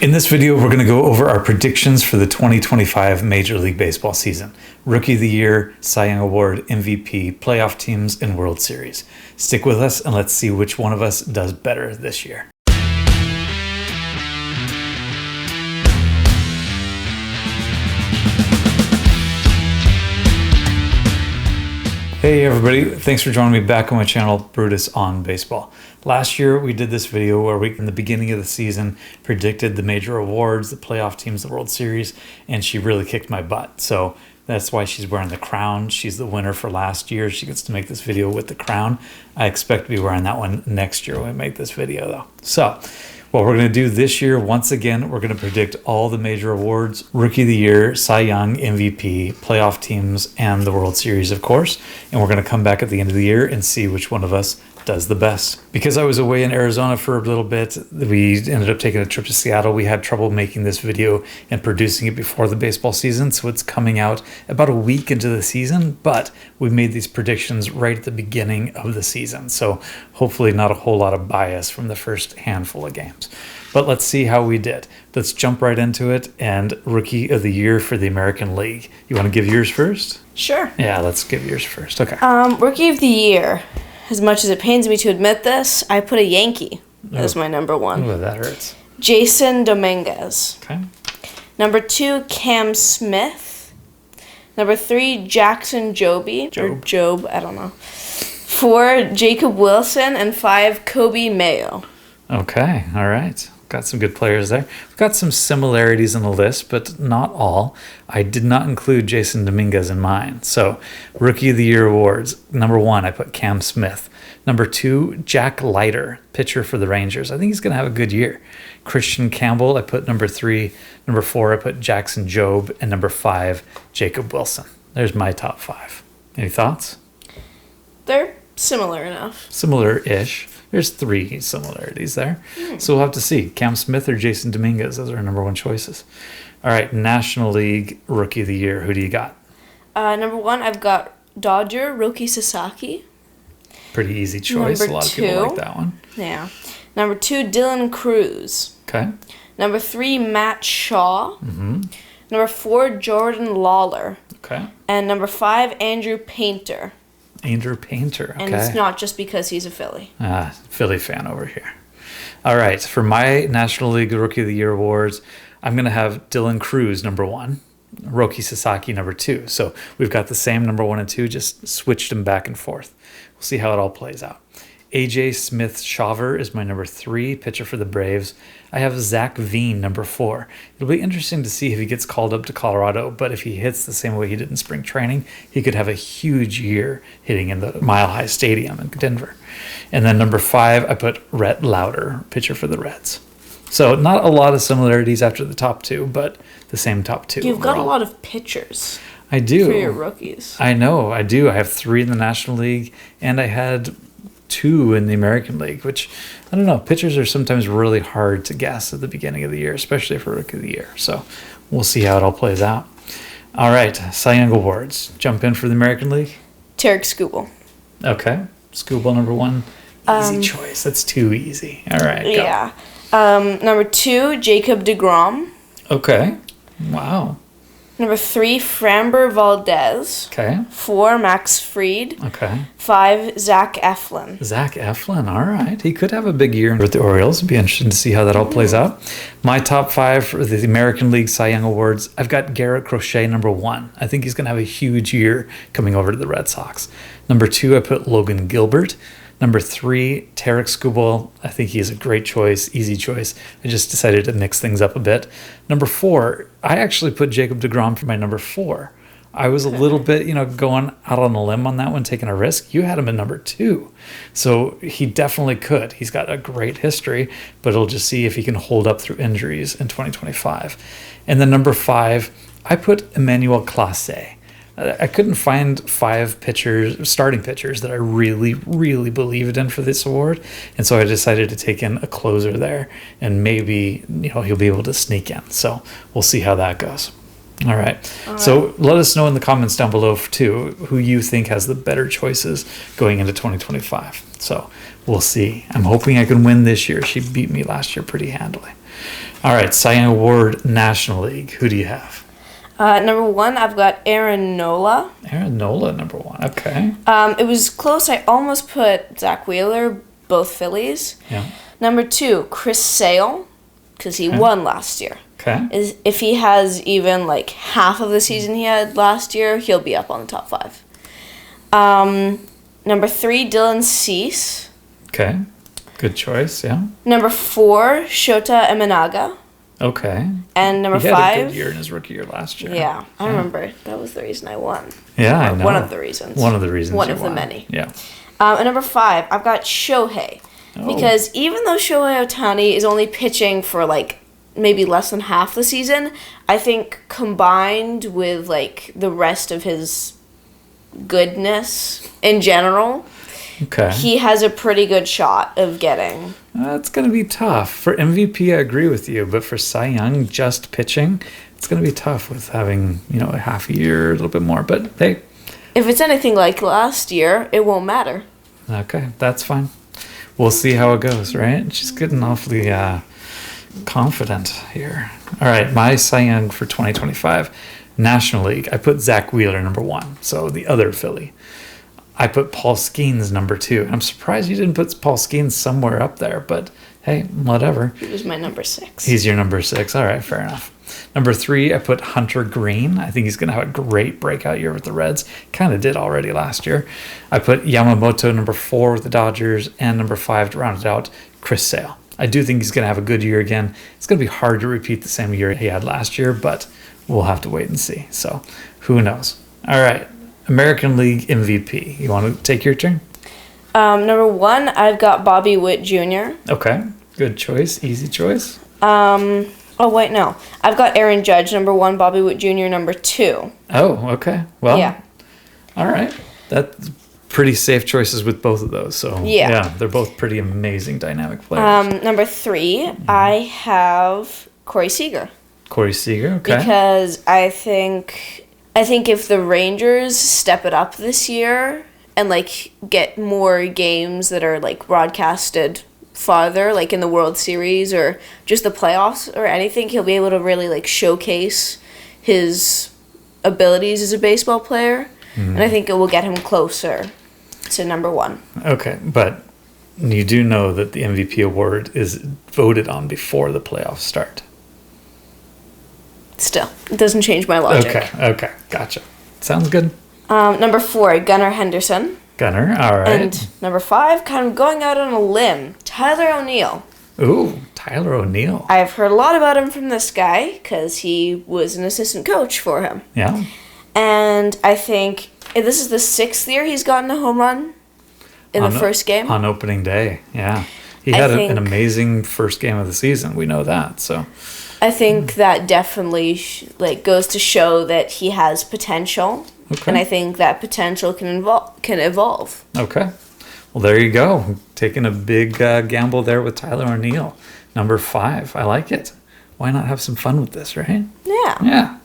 In this video, we're going to go over our predictions for the 2025 Major League Baseball season. Rookie of the Year, Cy Young Award, MVP, playoff teams, and World Series. Stick with us and let's see which one of us does better this year. Hey everybody, thanks for joining me back on my channel, Brutus on Baseball. Last year we did this video where we, in the beginning of the season, predicted the major awards, the playoff teams, the World Series, and she really kicked my butt. So that's why she's wearing the crown. She's the winner for last year. She gets to make this video with the crown. I expect to be wearing that one next year when we make this video though. So what we're going to do this year, once again, we're going to predict all the major awards, Rookie of the Year, Cy Young, MVP, playoff teams, and the World Series, of course. And we're going to come back at the end of the year and see which one of us does the best. Because I was away in Arizona for a little bit, we ended up taking a trip to Seattle. We had trouble making this video and producing it before the baseball season, so it's coming out about a week into the season, but we made these predictions right at the beginning of the season, so hopefully not a whole lot of bias from the first handful of games. But let's see how we did. Let's jump right into it. And Rookie of the Year for the American League. You want to give yours first? Sure. Yeah, let's give yours first. Okay. Rookie of the Year. As much as it pains me to admit this, I put a Yankee as my number one. Oh, that hurts. Jason Dominguez. Okay. Number 2, Cam Smith. Number 3, Jackson Joby. Or Job, I don't know. 4, Jacob Wilson. And 5, Kobe Mayo. Okay, all right. Got some good players there. We've got some similarities in the list, but not all. I did not include Jason Dominguez in mine. So, Rookie of the Year awards. Number 1, I put Cam Smith. Number 2, Jack Leiter, pitcher for the Rangers. I think he's going to have a good year. Christian Campbell, I put number 3. Number 4, I put Jackson Job. And number 5, Jacob Wilson. There's my top 5. Any thoughts? They're similar enough. Similar-ish. There's 3 similarities there. So we'll have to see. Cam Smith or Jason Dominguez. Those are our number 1 choices. All right, National League Rookie of the Year. Who do you got? Number 1, I've got Dodger, Roki Sasaki. Pretty easy choice. Number a lot 2, of people like that one. Yeah. Number 2, Dylan Cruz. Okay. Number 3, Matt Shaw. Mm-hmm. Number 4, Jordan Lawler. Okay. And number 5, Andrew Painter. Andrew Painter. Okay. And it's not just because he's a Philly. Philly fan over here. All right. For my National League Rookie of the Year awards, I'm going to have Dylan Cruz, number 1. Roki Sasaki, number 2. So we've got the same number 1 and 2, just switched them back and forth. We'll see how it all plays out. AJ Smith-Shawver is my number 3, pitcher for the Braves. I have Zach Veen, number 4. It'll be interesting to see if he gets called up to Colorado, but if he hits the same way he did in spring training, he could have a huge year hitting in the Mile High Stadium in Denver. And then number 5, I put Rhett Lauder, pitcher for the Reds. So not a lot of similarities after the top 2, but the same top 2. You've overall. got a lot of pitchers. I do. For your rookies. I know, I do. I have 3 in the National League, and I had 2 in the American League, which, I don't know, pitchers are sometimes really hard to guess at the beginning of the year, especially for Rookie of the Year. So we'll see how it all plays out. All right, Cy Young Awards. Jump in for the American League. Tarik Skubal. Okay, Skubal, number 1. Easy choice. That's too easy. All right, go. Yeah. Number 2, Jacob deGrom. Okay, wow. Number 3, Framber Valdez. Okay. 4, Max Fried. Okay. 5, Zach Eflin. Zach Eflin, all right. He could have a big year with the Orioles. It'd be interesting to see how that all plays out. My top 5 for the American League Cy Young Awards, I've got Garrett Crochet, number 1. I think he's going to have a huge year coming over to the Red Sox. Number 2, I put Logan Gilbert. Number 3, Tarik Skubal. I think he is a great choice, easy choice. I just decided to mix things up a bit. Number 4, I actually put Jacob deGrom for my number 4. I was a little bit, going out on a limb on that one, taking a risk. You had him at number 2. So he definitely could. He's got a great history, but it'll just see if he can hold up through injuries in 2025. And then number 5, I put Emmanuel Clase. I couldn't find 5 starting pitchers that I really, really believed in for this award. And so I decided to take in a closer there, and maybe, he'll be able to sneak in. So we'll see how that goes. All right. So let us know in the comments down below, too, who you think has the better choices going into 2025. So we'll see. I'm hoping I can win this year. She beat me last year pretty handily. All right, Cy Young Award National League. Who do you have? Number 1, I've got Aaron Nola. Aaron Nola, number 1. Okay. It was close. I almost put Zach Wheeler, both Phillies. Yeah. Number 2, Chris Sale, because he won last year. Okay. If he has even like half of the season he had last year, he'll be up on the top 5. Number 3, Dylan Cease. Okay. Good choice, yeah. Number 4, Shota Eminaga. Okay. And number He had 5. a good year in his rookie year last year. Yeah, I remember. That was the reason I won. Yeah, I Or know. one of the reasons. One of the reasons. One you of the won. many. Yeah. And number 5, I've got Shohei. Oh. Because even though Shohei Ohtani is only pitching for like maybe less than half the season, I think combined with like the rest of his goodness in general, Okay. he has a pretty good shot of getting. That's going to be tough. For MVP, I agree with you, but for Cy Young, just pitching, it's going to be tough with having, a half a year, a little bit more. But hey. If it's anything like last year, it won't matter. Okay, that's fine. We'll see how it goes, right? She's getting awfully confident here. All right, my Cy Young for 2025, National League. I put Zach Wheeler number 1, so the other Philly. I put Paul Skeens number 2. I'm surprised you didn't put Paul Skeens somewhere up there, but hey, whatever. He was my number 6. He's your number 6. All right, fair enough. Number 3, I put Hunter Green. I think he's going to have a great breakout year with the Reds. Kind of did already last year. I put Yamamoto number 4 with the Dodgers, and number 5 to round it out, Chris Sale. I do think he's going to have a good year again. It's going to be hard to repeat the same year he had last year, but we'll have to wait and see. So who knows? All right, American League MVP. You want to take your turn? Number 1, I've got Bobby Witt Jr. Okay, good choice. Easy choice. Oh, wait, no. I've got Aaron Judge, number 1, Bobby Witt Jr., number 2. Oh, okay. Well, yeah. All right. That's pretty safe choices with both of those. So, yeah, they're both pretty amazing dynamic players. Number 3, I have Corey Seager. Corey Seager, okay. Because I think if the Rangers step it up this year and, like, get more games that are, like, broadcasted farther, like in the World Series or just the playoffs or anything, he'll be able to really like showcase his abilities as a baseball player, and I think it will get him closer to number 1. Okay, but you do know that the MVP award is voted on before the playoffs start. Still, it doesn't change my logic. Okay, gotcha. Sounds good. Number 4, Gunnar Henderson. Gunnar, all right. And number 5, kind of going out on a limb, Tyler O'Neill. Ooh, Tyler O'Neill. I've heard a lot about him from this guy because he was an assistant coach for him. Yeah. And I think this is the 6th year he's gotten a home run in the first game. On opening day, yeah. He had an amazing first game of the season. We know that, so. I think that definitely goes to show that he has potential. Okay. And I think that potential can evolve. Okay. Well, there you go. Taking a big gamble there with Tyler O'Neill. Number 5. I like it. Why not have some fun with this, right? Yeah. Yeah.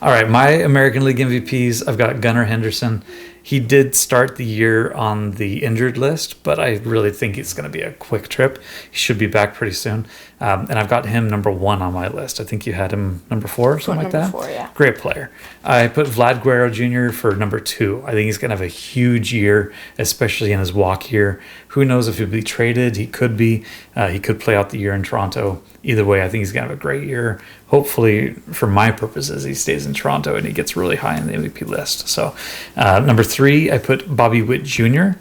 All right. My American League MVPs, I've got Gunnar Henderson. He did start the year on the injured list, but I really think it's going to be a quick trip. He should be back pretty soon. And I've got him number 1 on my list. I think you had him number 4 or something like that. Number 4, yeah. Great player. I put Vlad Guerrero Jr. for number 2. I think he's going to have a huge year, especially in his walk year. Who knows if he'll be traded? He could be. He could play out the year in Toronto. Either way, I think he's going to have a great year. Hopefully, for my purposes, he stays in Toronto and he gets really high on the MVP list. So, number 3, I put Bobby Witt Jr.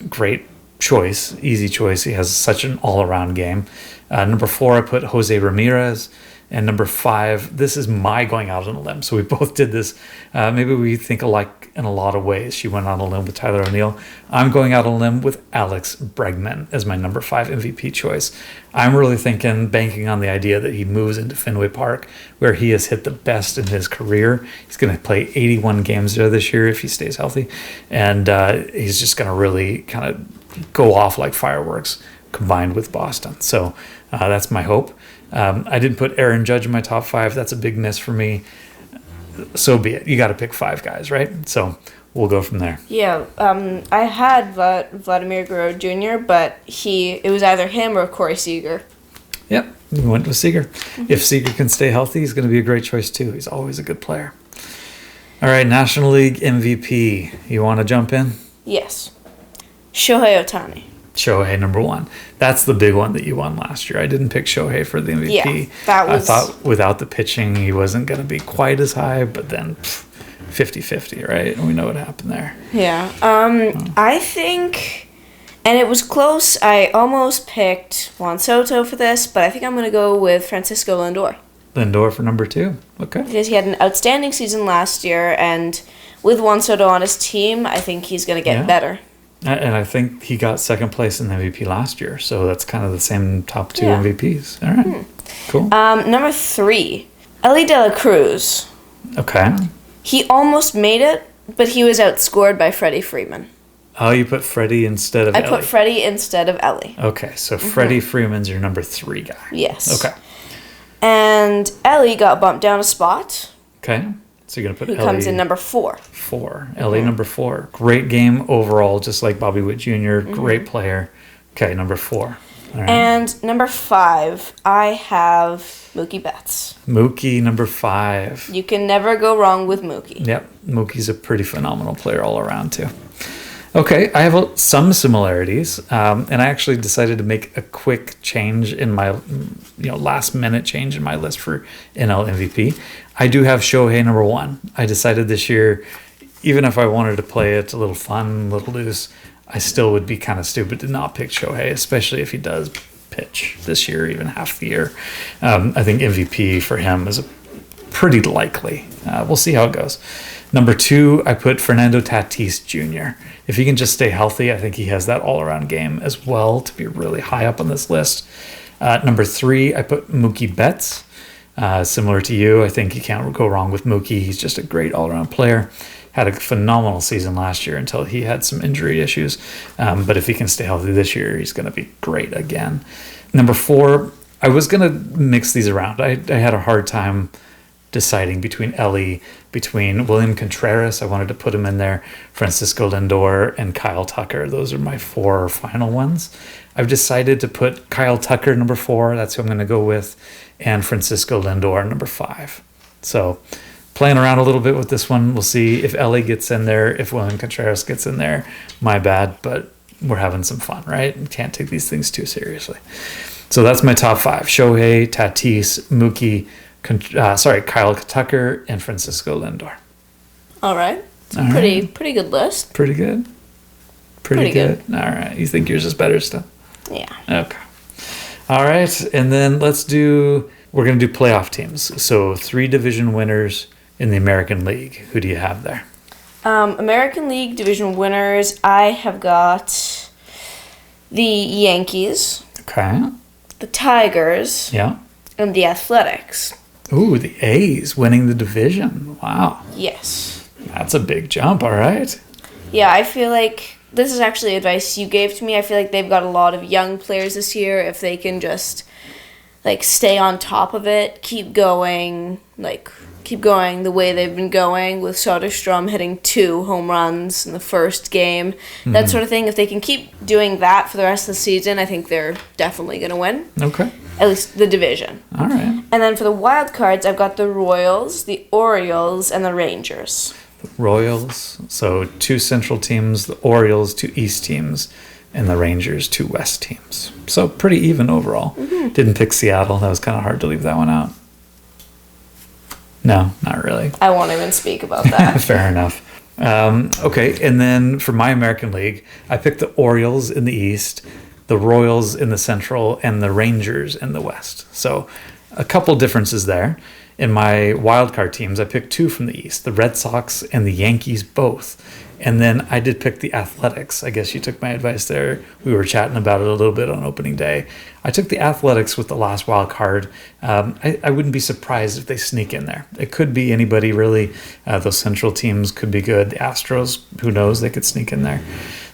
Great choice, easy choice. He has such an all-around game. Number 4, I put Jose Ramirez. And number 5, this is my going out on a limb. So we both did this. Maybe we think alike in a lot of ways. She went on a limb with Tyler O'Neill. I'm going out on a limb with Alex Bregman as my number 5 MVP choice. I'm really banking on the idea that he moves into Fenway Park, where he has hit the best in his career. He's going to play 81 games there this year if he stays healthy. And he's just going to really kind of go off like fireworks combined with Boston. So that's my hope. I didn't put Aaron Judge in my top 5. That's a big miss for me. So be it. You got to pick 5 guys, right? So we'll go from there. Yeah, I had Vladimir Guerrero Jr., but it was either him or Corey Seager. Yep. We went with Seager. If Seager can stay healthy, he's going to be a great choice too. He's always a good player. All right, National League MVP. You want to jump in? Yes. Shohei Ohtani. Shohei number 1. That's the big one that you won last year. I didn't pick Shohei for the MVP. Yeah, that was... I thought without the pitching, he wasn't going to be quite as high, but then 50-50, right? And we know what happened there. Yeah. I think, and it was close. I almost picked Juan Soto for this, but I think I'm going to go with Francisco Lindor. Lindor for number 2. Okay. Because he had an outstanding season last year, and with Juan Soto on his team, I think he's going to get better. And I think he got second place in the MVP last year, so that's kind of the same top 2 MVPs. All right, cool. Number 3, Ellie De La Cruz. Okay. He almost made it, but he was outscored by Freddie Freeman. Oh, you put Freddie instead of Ellie. I put Freddie instead of Ellie. Okay, so Freddie Freeman's your number 3 guy. Yes. Okay. And Ellie got bumped down a spot. Okay. So you're going to put He Ellie. comes in number 4. 4. Ellie number 4. Great game overall, just like Bobby Witt Jr. Great player. Okay, number 4. All right. And number 5, I have Mookie Betts. Mookie, number 5. You can never go wrong with Mookie. Yep, Mookie's a pretty phenomenal player all around, too. Okay, I have some similarities, and I actually decided to make a quick change in my, last-minute change in my list for NL MVP. I do have Shohei number 1. I decided this year, even if I wanted to play it a little fun, a little loose, I still would be kind of stupid to not pick Shohei, especially if he does pitch this year, even half the year. I think MVP for him is pretty likely. We'll see how it goes. Number 2, I put Fernando Tatis Jr. If he can just stay healthy, I think he has that all-around game as well to be really high up on this list. Number 3, I put Mookie Betts. Similar to you, I think you can't go wrong with Mookie. He's just a great all-around player. Had a phenomenal season last year until he had some injury issues. But if he can stay healthy this year, he's going to be great again. Number 4, I was going to mix these around. I had a hard time deciding between William Contreras, I wanted to put him in there, Francisco Lindor, and Kyle Tucker. Those are my 4 final ones. I've decided to put Kyle Tucker number 4, that's who I'm going to go with, and Francisco Lindor number 5. So playing around a little bit with this one. We'll see if Ellie gets in there, if William Contreras gets in there. My bad, but we're having some fun, right? We can't take these things too seriously. So that's my top 5. Shohei, Tatis, Mookie, Kyle Tucker, and Francisco Lindor. All right. It's a pretty good list. Pretty good? Pretty good. All right. You think yours is better still? Yeah. Okay. All right. And then we're going to do playoff teams. So 3 division winners in the American League. Who do you have there? American League division winners, I have got the Yankees. Okay. The Tigers. Yeah. And the Athletics. Ooh, the A's winning the division. Wow. Yes. That's a big jump, all right. Yeah, I feel like this is actually advice you gave to me. I feel like they've got a lot of young players this year. If they can just, stay on top of it, keep going the way they've been going with Soderstrom hitting 2 home runs in the first game, that sort of thing. If they can keep doing that for the rest of the season, I think they're definitely going to win. Okay. At least the division. All right. And then for the wild cards, I've got the Royals, the Orioles, and the Rangers. The Royals, so 2 Central teams, the Orioles, 2 East teams, and the Rangers, 2 West teams. So pretty even overall. Didn't pick Seattle. That was kind of hard to leave that one out. No, not really. I won't even speak about that. Fair enough. Okay, and then for my American League, I picked the Orioles in the East, the Royals in the Central, and the Rangers in the West. So a couple differences there. In my wildcard teams, I picked 2 from the East, the Red Sox and the Yankees both. And then I did pick the Athletics. I guess you took my advice there. We were chatting about it a little bit on opening day. I took the Athletics with the last wild card. I wouldn't be surprised if they sneak in there. It could be anybody, really. Those Central teams could be good. The Astros, who knows, they could sneak in there.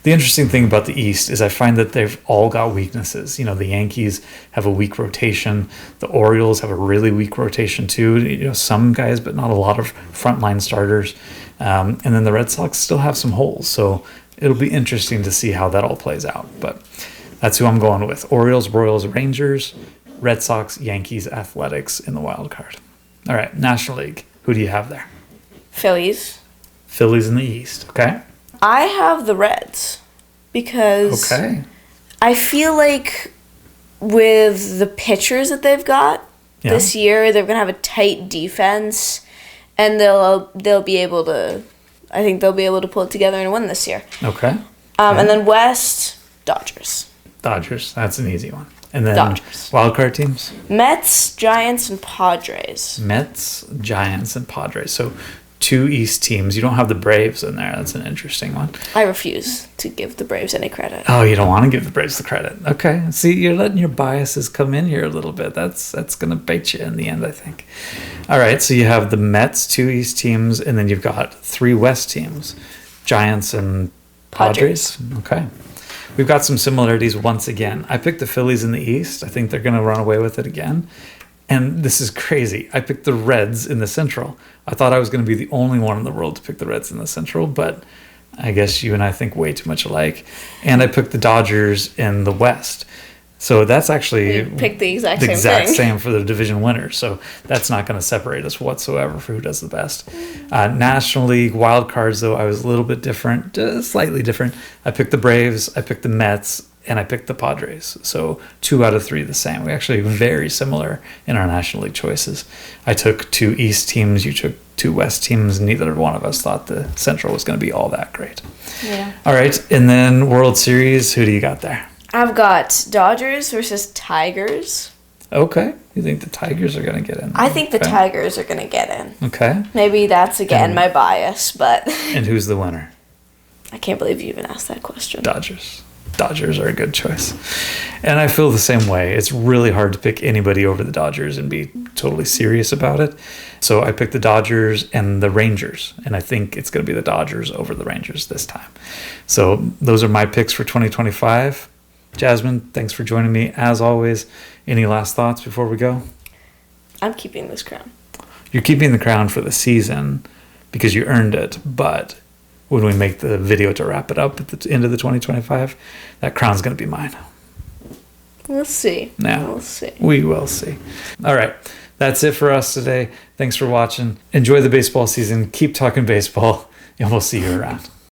The interesting thing about the East is I find that they've all got weaknesses. The Yankees have a weak rotation. The Orioles have a really weak rotation too. Some guys, but not a lot of frontline starters. And then the Red Sox still have some holes. So it'll be interesting to see how that all plays out. But that's who I'm going with. Orioles, Royals, Rangers, Red Sox, Yankees, Athletics in the wild card. All right, National League. Who do you have there? Phillies. Phillies in the East. Okay. I have the Reds because I feel like with the pitchers that they've got this year, they're going to have a tight defense, and they'll be able to, I think they'll be able to pull it together and win this year. Okay. And then West, Dodgers. Dodgers. That's an easy one. And then Dodgers. Wildcard teams? Mets, Giants, and Padres. Mets, Giants, and Padres. So 2 East teams. You don't have the Braves in there. That's an interesting one. I refuse to give the Braves any credit. Oh, you don't want to give the Braves the credit. Okay. See, you're letting your biases come in here a little bit. That's going to bite you in the end, I think. All right. So you have the Mets, 2 East teams, and then you've got 3 West teams. Giants and Padres. Okay. We've got some similarities once again. I picked the Phillies in the East. I think they're going to run away with it again. And this is crazy. I picked the Reds in the Central. I thought I was going to be the only one in the world to pick the Reds in the Central, but I guess you and I think way too much alike. And I picked the Dodgers in the West. So that's actually You picked the exact same thing. same for the division winner. So that's not going to separate us whatsoever for who does the best. National League wild cards, though, I was a little bit different, slightly different. I picked the Braves, I picked the Mets, and I picked the Padres. So 2 out of 3 the same. We actually very similar in our National League choices. I took 2 East teams, you took 2 West teams. Neither one of us thought the Central was going to be all that great. Yeah. All right, and then World Series, who do you got there? I've got Dodgers versus Tigers. Okay. You think the Tigers are going to get in? I think the Tigers are going to get in. Okay. Maybe that's, again, my bias, but... And who's the winner? I can't believe you even asked that question. Dodgers. Dodgers are a good choice. And I feel the same way. It's really hard to pick anybody over the Dodgers and be totally serious about it. So I picked the Dodgers and the Rangers. And I think it's going to be the Dodgers over the Rangers this time. So those are my picks for 2025. Jasmine, thanks for joining me. As always, any last thoughts before we go? I'm keeping this crown. You're keeping the crown for the season because you earned it. But when we make the video to wrap it up at the end of the 2025, that crown's going to be mine. We'll see. Yeah, we'll see. We will see. All right. That's it for us today. Thanks for watching. Enjoy the baseball season. Keep talking baseball, and we'll see you around.